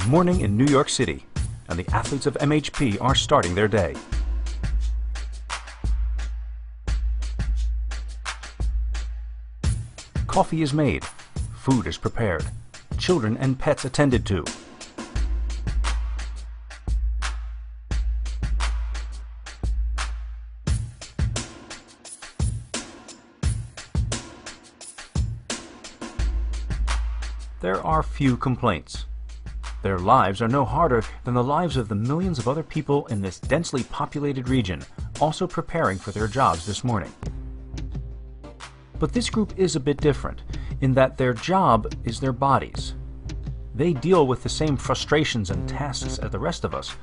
morning in New York City, and the athletes of MHP are starting their day. Coffee is made, food is prepared, children and pets attended to. There are few complaints. Their lives are no harder than the lives of the millions of other people in this densely populated region, also preparing for their jobs this morning. But this group is a bit different, in that their job is their bodies. They deal with the same frustrations and tasks as the rest of us,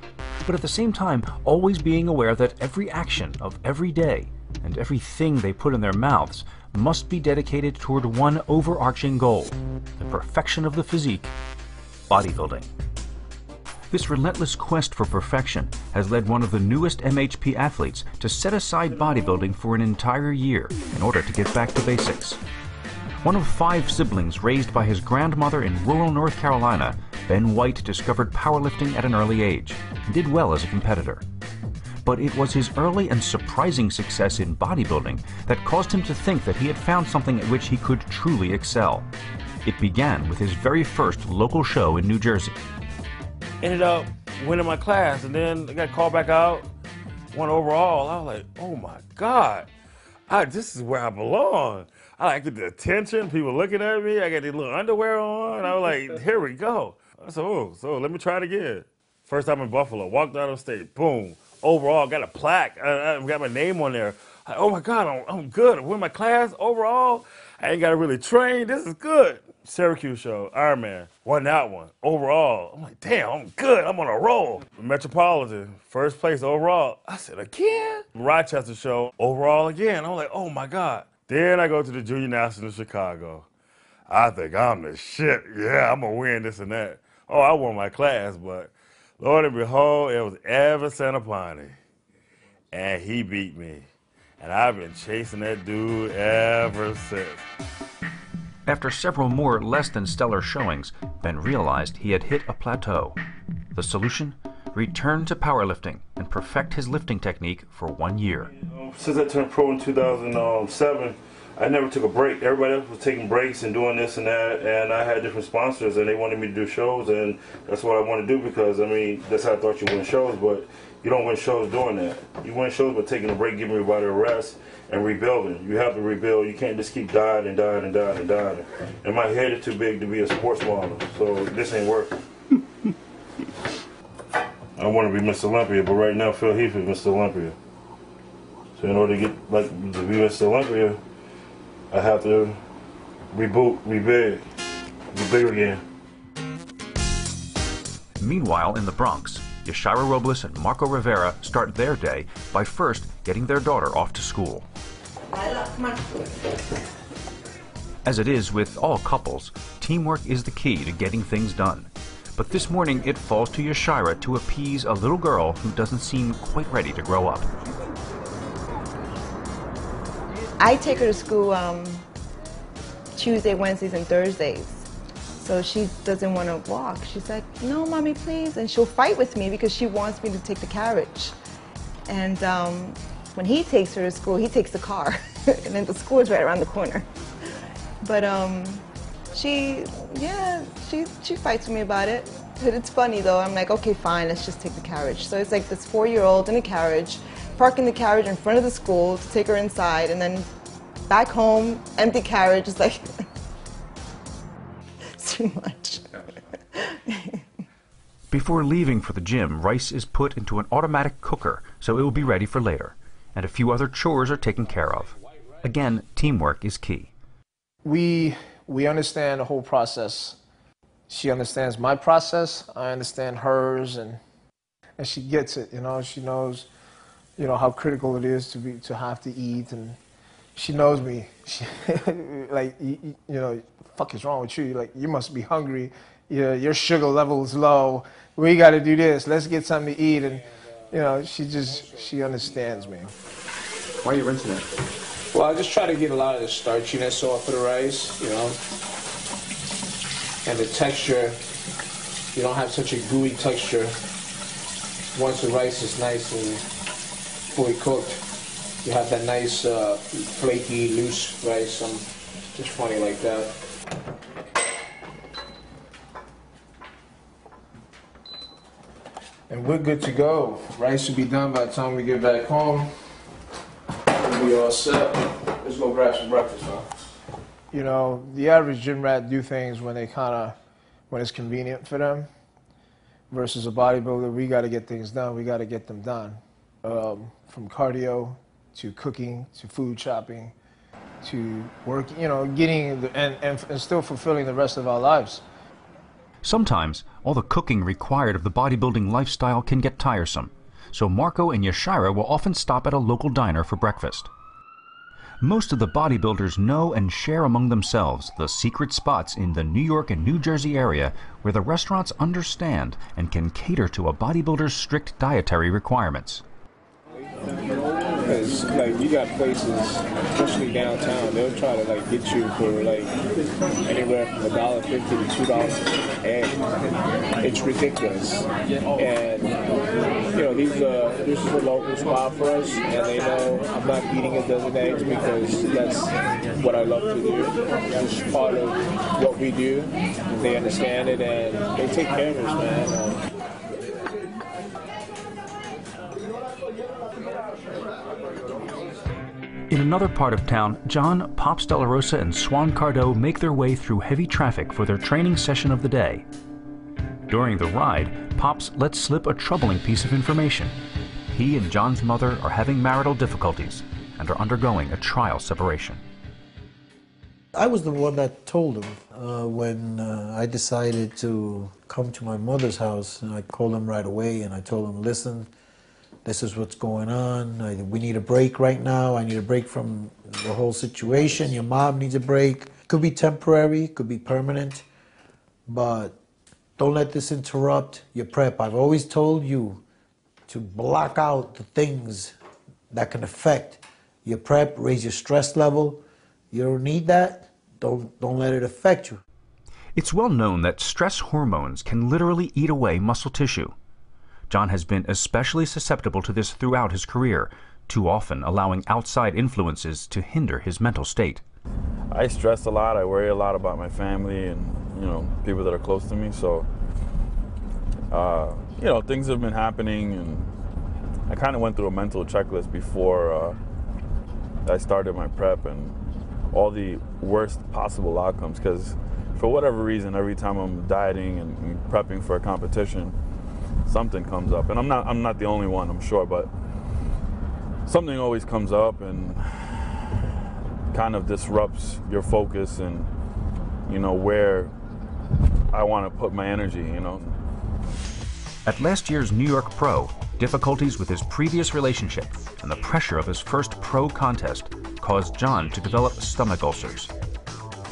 but at the same time always being aware that every action of every day and everything they put in their mouths must be dedicated toward one overarching goal, the perfection of the physique, bodybuilding. This relentless quest for perfection has led one of the newest MHP athletes to set aside bodybuilding for an entire year in order to get back to basics. One of 5 siblings raised by his grandmother in rural North Carolina, Ben White discovered powerlifting at an early age and did well as a competitor. But it was his early and surprising success in bodybuilding that caused him to think that he had found something at which he could truly excel. It began with his very first local show in New Jersey. Ended up winning my class, and then I got called back out, won overall. I was like, oh my God, this is where I belong. I get the attention, people looking at me, I got these little underwear on. I was like, here we go. So let me try it again. First time in Buffalo, walked out on stage, boom. Overall, got a plaque. I got my name on there. Like, oh my God, I'm good. I win my class overall. I ain't got to really train. This is good. Syracuse show, Ironman, won that one overall. I'm like, damn, I'm good. I'm on a roll. Metropolitan, first place overall. I said, again? Rochester show, overall again. I'm like, oh my God. Then I go to the Junior National in Chicago. I think I'm the shit. Yeah, I'm going to win this and that. Oh, I won my class, but Lord and behold, it was Evan Sanapani, and he beat me. And I've been chasing that dude ever since. After several more less than stellar showings, Ben realized he had hit a plateau. The solution? Return to powerlifting and perfect his lifting technique for 1 year. Since I turned pro in 2007, I never took a break. Everybody else was taking breaks and doing this and that, and I had different sponsors, and they wanted me to do shows, and that's what I want to do because, I mean, that's how I thought you win shows, but you don't win shows doing that. You win shows by taking a break, giving everybody a rest, and rebuilding. You have to rebuild. You can't just keep dying and dying and dying and dying. And my head is too big to be a sports model, so this ain't working. I want to be Mr. Olympia, but right now Phil Heath is Mr. Olympia. So in order to get to be Mr. Olympia, I have to reboot, be bigger again. Meanwhile, in the Bronx, Yashira Robles and Marco Rivera start their day by first getting their daughter off to school. As it is with all couples, teamwork is the key to getting things done. But this morning it falls to Yashira to appease a little girl who doesn't seem quite ready to grow up. I take her to school Tuesday, Wednesdays, and Thursdays. So she doesn't want to walk. She's like, no, mommy, please. And she'll fight with me because she wants me to take the carriage. And when he takes her to school, he takes the car. And then the school is right around the corner. But she fights with me about it. But it's funny though. I'm like, okay, fine, let's just take the carriage. So it's like this 4-year-old in a carriage, parking the carriage in front of the school to take her inside, and then back home, empty carriage. It's like, it's too much. Before leaving for the gym, rice is put into an automatic cooker so it will be ready for later, and a few other chores are taken care of. Again, teamwork is key. We understand the whole process. She understands my process, I understand hers, and she gets it, you know. She knows, you know, how critical it is to have to eat, and she knows me. She, like, you know, what the fuck is wrong with you? Like, you must be hungry. Your sugar level is low. We got to do this. Let's get something to eat. And, you know, she understands me. Why are you rinsing it? Well, I just try to get a lot of the starchiness off of the rice, you know, and the texture you don't have such a gooey texture. Once the rice is nice and fully cooked, you have that nice flaky, loose rice. I'm just funny like that. And we're good to go. Rice will be done by the time we get back home. We'll be all set. Let's go grab some breakfast, huh? You know, the average gym rat do things when it's convenient for them. Versus a bodybuilder, we got to get things done. We got to get them done. From cardio to cooking to food shopping to work, you know, getting and still fulfilling the rest of our lives. Sometimes, all the cooking required of the bodybuilding lifestyle can get tiresome, so Marco and Yashira will often stop at a local diner for breakfast. Most of the bodybuilders know and share among themselves the secret spots in the New York and New Jersey area where the restaurants understand and can cater to a bodybuilder's strict dietary requirements. Because, like, you got places, especially downtown, they'll try to, like, get you for, like, anywhere from $1.50 to $2 and it's ridiculous. And, you know, this is a local spot for us, and they know I'm not eating a dozen eggs because that's what I love to do. It's part of what we do. They understand it, and they take care of us, man. In another part of town, John, Pops De La Rosa, and Swan Cardo make their way through heavy traffic for their training session of the day. During the ride, Pops lets slip a troubling piece of information. He and John's mother are having marital difficulties and are undergoing a trial separation. I was the one that told him when I decided to come to my mother's house, and I called him right away and I told him, listen, this is what's going on. We need a break right now. I need a break from the whole situation. Your mom needs a break. Could be temporary, could be permanent, but don't let this interrupt your prep. I've always told you to block out the things that can affect your prep, raise your stress level. You don't need that. Don't let it affect you. It's well known that stress hormones can literally eat away muscle tissue. John has been especially susceptible to this throughout his career, too often allowing outside influences to hinder his mental state. I stress a lot. I worry a lot about my family and, you know, people that are close to me. So, you know, things have been happening, and I kind of went through a mental checklist before I started my prep, and all the worst possible outcomes, because for whatever reason, every time I'm dieting and prepping for a competition, something comes up. And I'm not the only one, I'm sure, but something always comes up and kind of disrupts your focus and, you know, where I want to put my energy, you know. At last year's New York Pro, difficulties with his previous relationship and the pressure of his first pro contest caused John to develop stomach ulcers.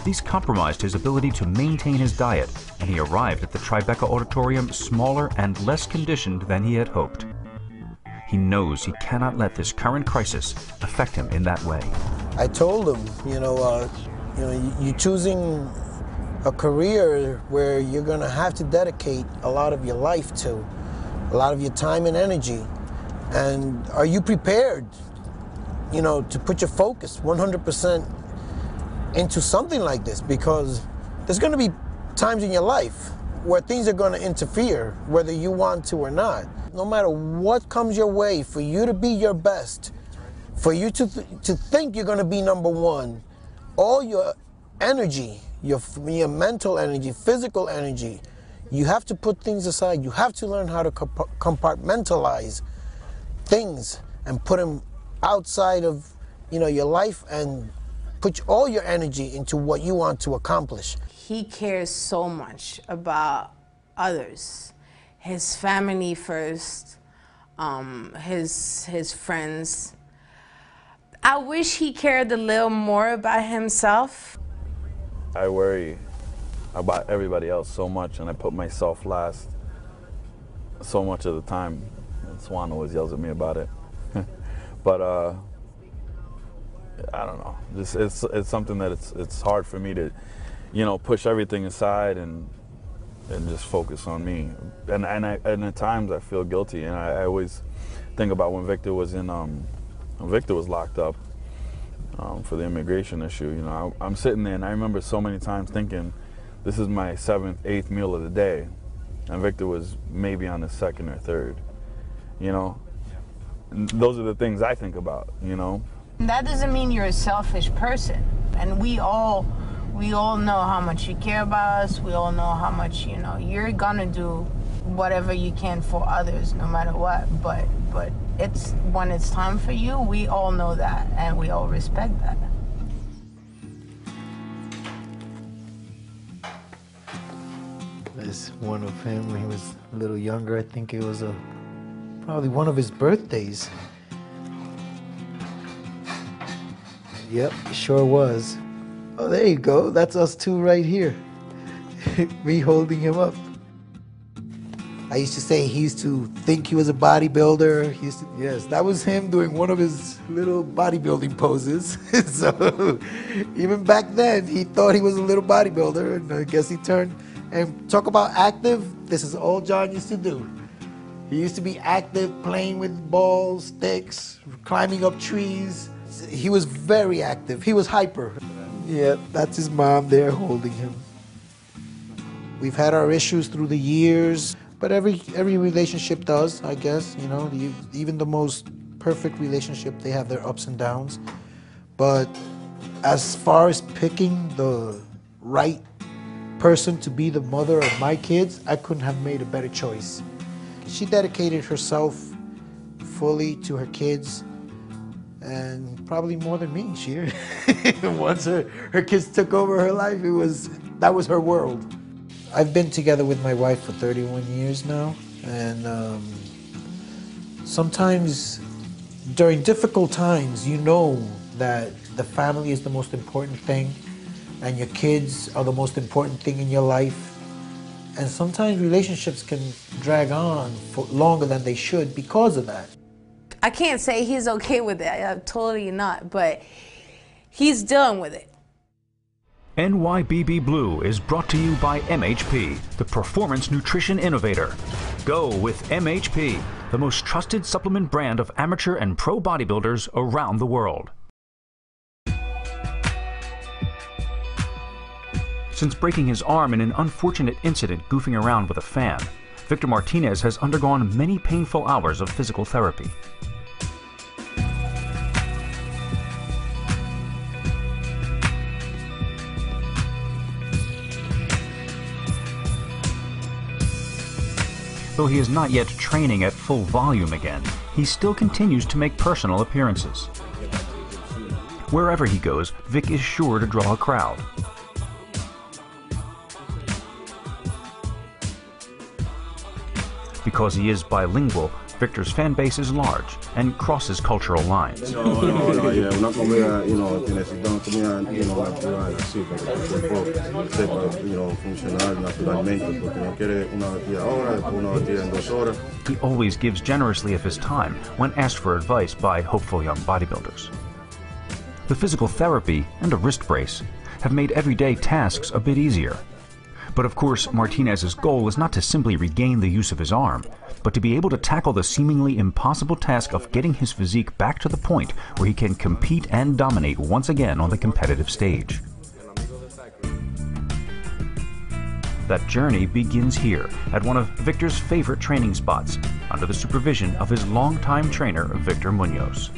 These compromised his ability to maintain his diet, and he arrived at the Tribeca Auditorium smaller and less conditioned than he had hoped. He knows he cannot let this current crisis affect him in that way. I told him, you're choosing a career where you're going to have to dedicate a lot of your life to, a lot of your time and energy. And are you prepared, to put your focus 100% into something like this? Because there's going to be times in your life where things are going to interfere, whether you want to or not. No matter what comes your way, for you to be your best, for you to think you're going to be number one, all your energy, your mental energy, physical energy, you have to put things aside. You have to learn how to compartmentalize things and put them outside of your life and put all your energy into what you want to accomplish. He cares so much about others, his family first, his friends. I wish he cared a little more about himself. I worry about everybody else so much, and I put myself last so much of the time. And Swan always yells at me about it. But I don't know. It's something that it's hard for me to, push everything aside and and just focus on me. And at times I feel guilty, and I always think about when Victor was locked up for the immigration issue. You know, I'm sitting there, and I remember so many times thinking, this is my 7th, 8th meal of the day, and Victor was maybe on his 2nd or 3rd. You know, and those are the things I think about. You know, that doesn't mean you're a selfish person, and we all know how much you care about us. We all know how much, you know, you're gonna do whatever you can for others, no matter what. But it's when it's time for you, we all know that, and we all respect that. There's one of him when he was a little younger. I think it was probably one of his birthdays. Yep, it sure was. Oh, there you go. That's us two right here. Me holding him up. I used to say he used to think he was a bodybuilder. Yes, that was him doing one of his little bodybuilding poses. So even back then, he thought he was a little bodybuilder, and I guess he turned. And talk about active, this is all John used to do. He used to be active, playing with balls, sticks, climbing up trees. He was very active. He was hyper. Yeah, that's his mom there holding him. We've had our issues through the years, but every relationship does, I guess. You know, even the most perfect relationship, they have their ups and downs. But as far as picking the right person to be the mother of my kids, I couldn't have made a better choice. She dedicated herself fully to her kids, and probably more than me. Once her kids took over her life, that was her world. I've been together with my wife for 31 years now, and sometimes during difficult times, you know that the family is the most important thing, and your kids are the most important thing in your life. And sometimes relationships can drag on for longer than they should because of that. I can't say he's okay with it. I'm totally not, but he's dealing with it. NYBB Blue is brought to you by MHP, the performance nutrition innovator. Go with MHP, the most trusted supplement brand of amateur and pro bodybuilders around the world. Since breaking his arm in an unfortunate incident goofing around with a fan, Victor Martinez has undergone many painful hours of physical therapy. Though he is not yet training at full volume again, he still continues to make personal appearances. Wherever he goes, Vic is sure to draw a crowd. Because he is bilingual, Victor's fan base is large and crosses cultural lines. He always gives generously of his time when asked for advice by hopeful young bodybuilders. The physical therapy and a wrist brace have made everyday tasks a bit easier. But of course, Martinez's goal is not to simply regain the use of his arm, but to be able to tackle the seemingly impossible task of getting his physique back to the point where he can compete and dominate once again on the competitive stage. That journey begins here at one of Victor's favorite training spots, under the supervision of his longtime trainer, Victor Munoz.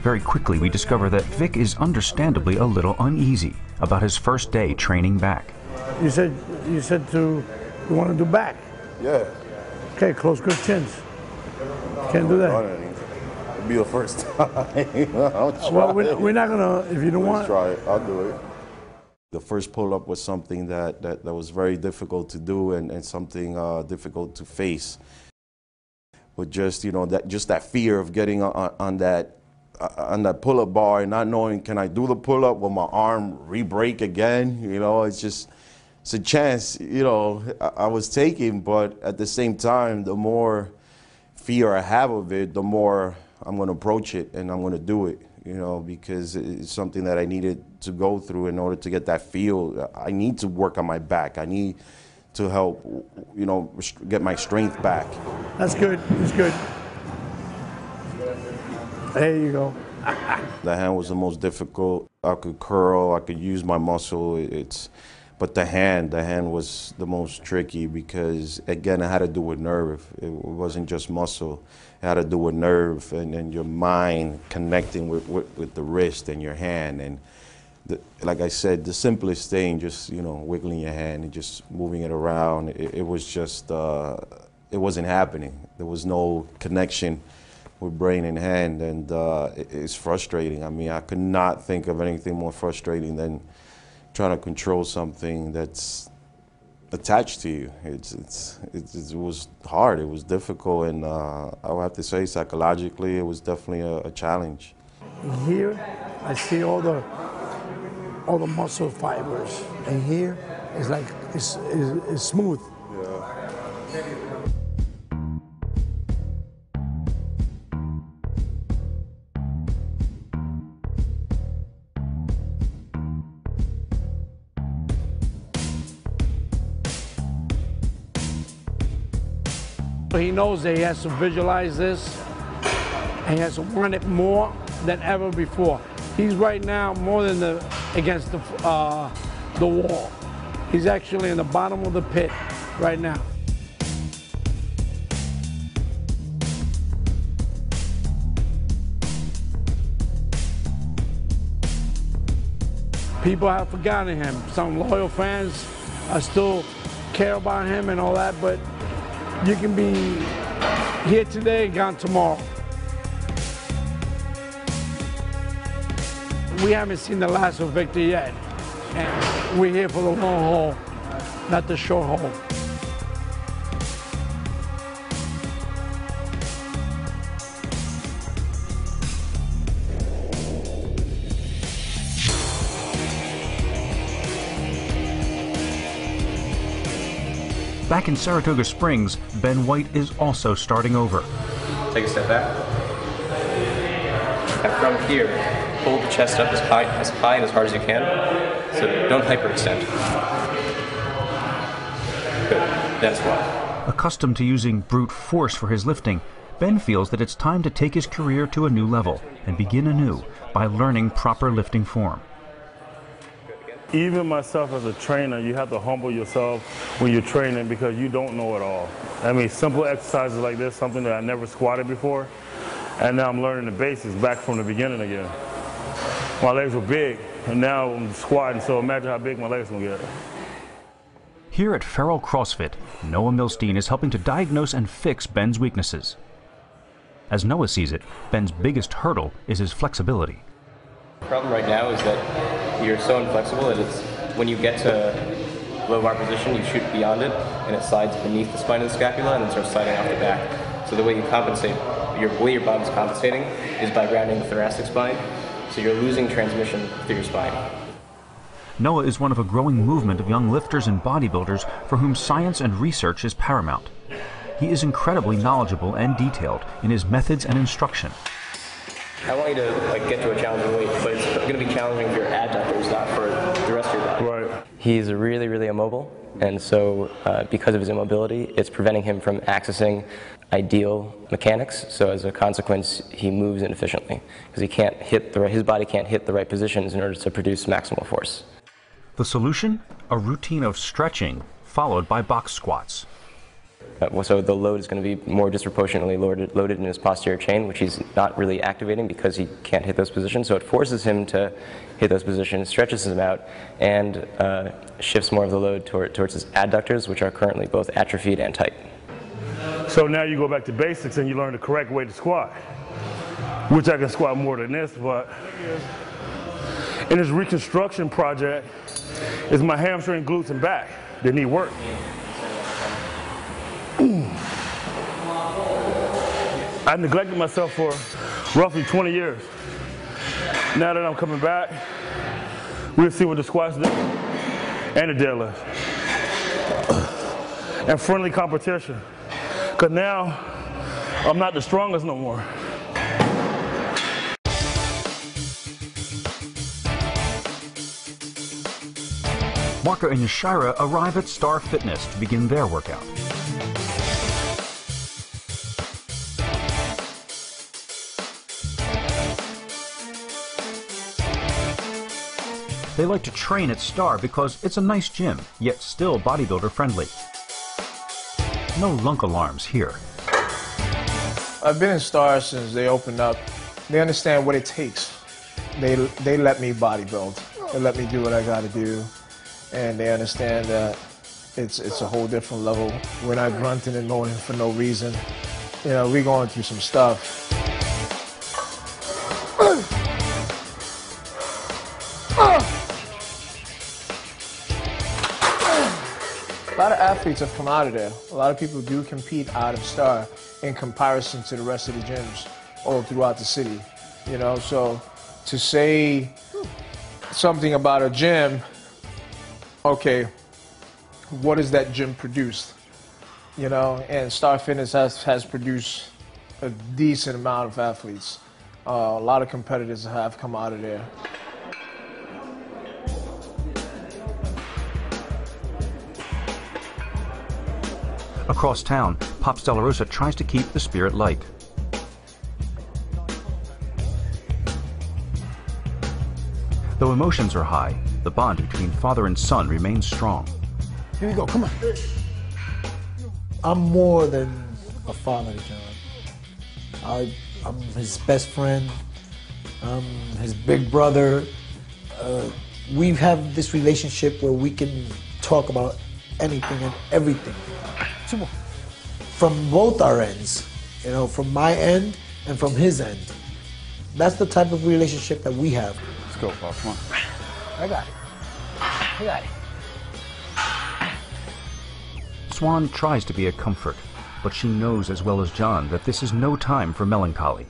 Very quickly, we discover that Vic is understandably a little uneasy about his first day training back. You said you want to do back? Yeah. Okay, close good chins. Can't do that. It'll be the first time. Well, we're not gonna, if you don't want. Try it, I'll do it. The first pull-up was something that was very difficult to do and something difficult to face. But just, you know, that fear of getting on that pull-up bar and not knowing, can I do the pull-up? Will my arm re-break again? You know, it's a chance, you know, I was taking, but at the same time, the more fear I have of it, the more I'm going to approach it and I'm going to do it. you know, because it's something that I needed to go through in order to get that feel. I need to work on my back. I need to help, you know, get my strength back. That's good. That's good. There you go. The hand was the most difficult. I could curl, I could use my muscle. But the hand was the most tricky because, again, it had to do with nerve. It wasn't just muscle. It had to do with nerve and your mind connecting with the wrist and your hand. And like I said, the simplest thing, just, you know, wiggling your hand and just moving it around, it was just, it wasn't happening. There was no connection with brain and hand, and it's frustrating. I mean, I could not think of anything more frustrating than trying to control something that's attached to you. It was hard, it was difficult, and I would have to say psychologically it was definitely a challenge. Here, I see all the muscle fibers, and here it's like it's smooth. Yeah. He knows that he has to visualize this, and he has to want it more than ever before. He's right now more than against the wall. He's actually in the bottom of the pit right now. People have forgotten him. Some loyal fans still care about him and all that, but you can be here today and gone tomorrow. We haven't seen the last of Victor yet, and we're here for the long haul, not the short haul. Back in Saratoga Springs, Ben White is also starting over. Take a step back. And from here, hold the chest up as high and as hard as you can. So don't hyperextend. Good. Then squat. Accustomed to using brute force for his lifting, Ben feels that it's time to take his career to a new level and begin anew by learning proper lifting form. Even myself as a trainer, you have to humble yourself when you're training because you don't know it all. I mean, simple exercises like this, something that I never squatted before, and now I'm learning the basics back from the beginning again. My legs were big, and now I'm squatting, so imagine how big my legs will get. Here at Feral CrossFit, Noah Milstein is helping to diagnose and fix Ben's weaknesses. As Noah sees it, Ben's biggest hurdle is his flexibility. The problem right now is that you're so inflexible that it's when you get to low bar position, you shoot beyond it, and it slides beneath the spine of the scapula and then starts sliding off the back. So the way you compensate, the way your body's compensating is by grounding the thoracic spine, so you're losing transmission through your spine. Noah is one of a growing movement of young lifters and bodybuilders for whom science and research is paramount. He is incredibly knowledgeable and detailed in his methods and instruction. I want you to get to a challenging weight, but it's going to be challenging for your adductors, not for the rest of your body. Right. He's really, really immobile, and so because of his immobility, it's preventing him from accessing ideal mechanics. So as a consequence, he moves inefficiently because he can't hit his body can't hit the right positions in order to produce maximal force. The solution? A routine of stretching followed by box squats. So the load is going to be more disproportionately loaded in his posterior chain, which he's not really activating because he can't hit those positions. So it forces him to hit those positions, stretches him out, and shifts more of the load towards his adductors, which are currently both atrophied and tight. So now you go back to basics and you learn the correct way to squat, which I can squat more than this, but in this reconstruction project, it's my hamstring, glutes, and back that need work. I neglected myself for roughly 20 years. Now that I'm coming back, we'll see what the squats do and the deadlift. And friendly competition. Because now I'm not the strongest no more. Marco and Yashira arrive at Star Fitness to begin their workout. They like to train at Star because it's a nice gym, yet still bodybuilder friendly. No lunk alarms here. I've been in Star since they opened up. They understand what it takes. They let me bodybuild. They let me do what I got to do, and they understand that it's a whole different level. We're not grunting and moaning for no reason. You know, we're going through some stuff. A lot of athletes have come out of there. A lot of people do compete out of Star in comparison to the rest of the gyms all throughout the city. You know, so to say something about a gym, okay, what has that gym produced? You know, and Star Fitness has produced a decent amount of athletes. A lot of competitors have come out of there. Across town, Pops De La Rosa tries to keep the spirit light. Though emotions are high, the bond between father and son remains strong. Here we go, come on. I'm more than a father to John. I'm his best friend. I'm his big brother. We have this relationship where we can talk about anything and everything. From both our ends, you know, from my end and from his end. That's the type of relationship that we have. Let's go, Pop, come on. I got it. I got it. Swan tries to be a comfort, but she knows as well as John that this is no time for melancholy.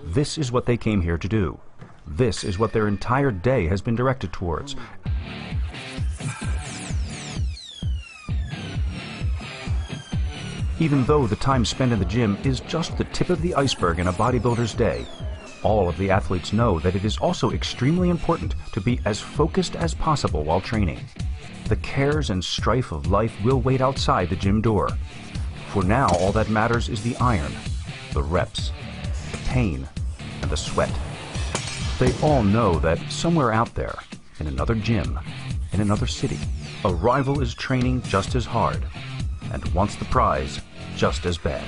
This is what they came here to do. This is what their entire day has been directed towards. Even though the time spent in the gym is just the tip of the iceberg in a bodybuilder's day, all of the athletes know that it is also extremely important to be as focused as possible while training. The cares and strife of life will wait outside the gym door. For now, all that matters is the iron, the reps, the pain, and the sweat. They all know that somewhere out there, in another gym, in another city, a rival is training just as hard and wants the prize just as bad.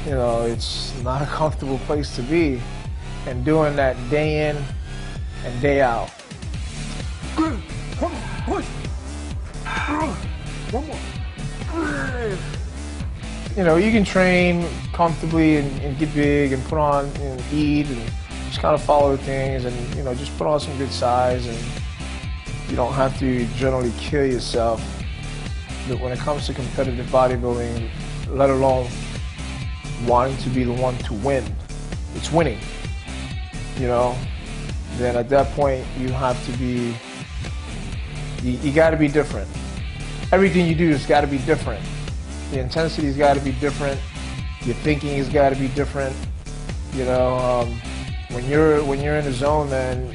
You know, it's not a comfortable place to be, and doing that day in and day out. Come on, push. One more. You know, you can train comfortably and get big and put on and eat and just kind of follow things and, you know, just put on some good size, and you don't have to generally kill yourself. But when it comes to competitive bodybuilding, let alone wanting to be the one to win, it's winning, you know, then at that point you have to be, you got to be different. Everything you do has got to be different. The intensity's got to be different. Your thinking has got to be different. You know, when you're in the zone, then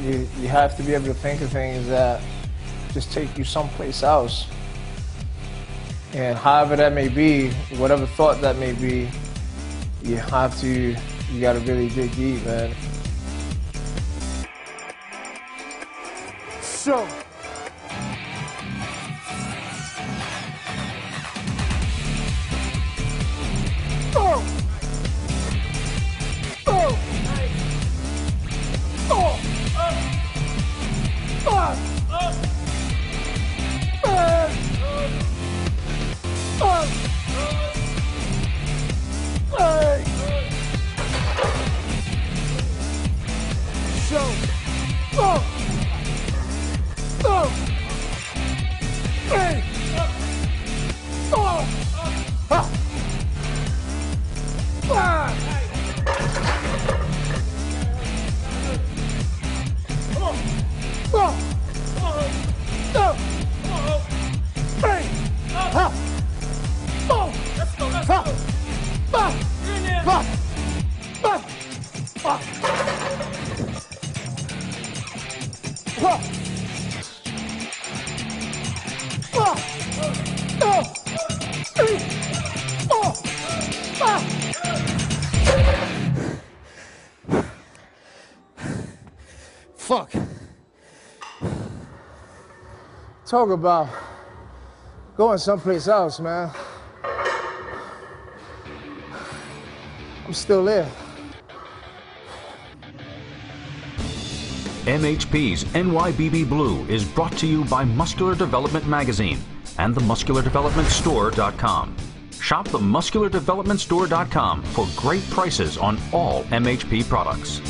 you have to be able to think of things that just take you someplace else. And however that may be, whatever thought that may be, you gotta really dig deep, man. So. Oh. Oh. Oh. talk. Talk about going someplace else, man. I'm still there. MHP's NYBB Blue is brought to you by Muscular Development Magazine and the MuscularDevelopmentStore.com. Shop the MuscularDevelopmentStore.com for great prices on all MHP products.